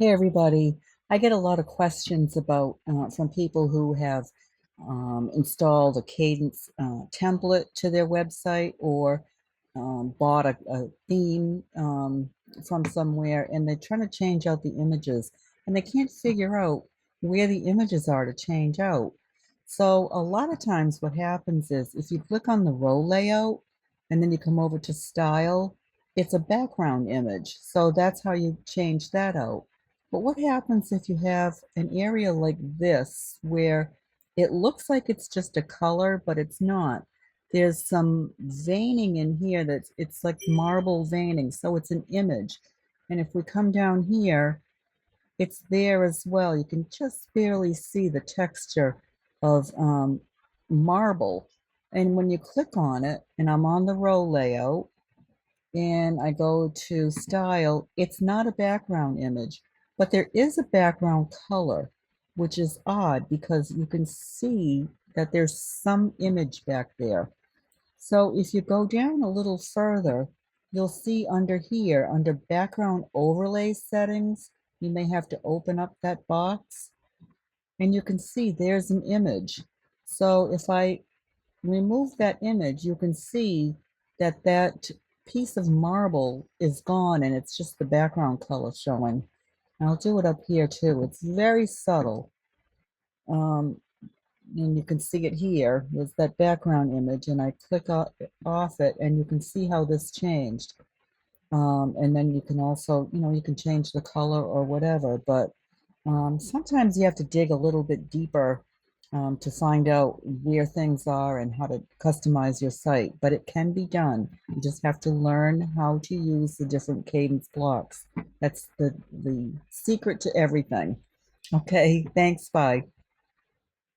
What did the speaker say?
Hey everybody, I get a lot of questions about from people who have installed a Cadence template to their website or bought a theme from somewhere, and they're trying to change out the images and they can't figure out where the images are to change out. So a lot of times what happens is if you click on the row layout and then you come over to style, it's a background image. So that's how you change that out. But what happens if you have an area like this where it looks like it's just a color, but it's not? There's some veining in here it's like marble veining, so it's an image. And if we come down here, it's there as well. You can just barely see the texture of marble. And when you click on it, and I'm on the row layout, and I go to style, it's not a background image, but there is a background color, which is odd because you can see that there's some image back there. So if you go down a little further, you'll see under here, under background overlay settings, you may have to open up that box and you can see there's an image. So if I remove that image, you can see that that piece of marble is gone and it's just the background color showing. I'll do it up here too. It's very subtle. Um, and you can see it here. There's that background image and I click off it and you can see how this changed. And then you can also, you can change the color or whatever, but sometimes you have to dig a little bit deeper to find out where things are and how to customize your site, but it can be done. You just have to learn how to use the different cadence blocks. That's the secret to everything. Okay, thanks, bye.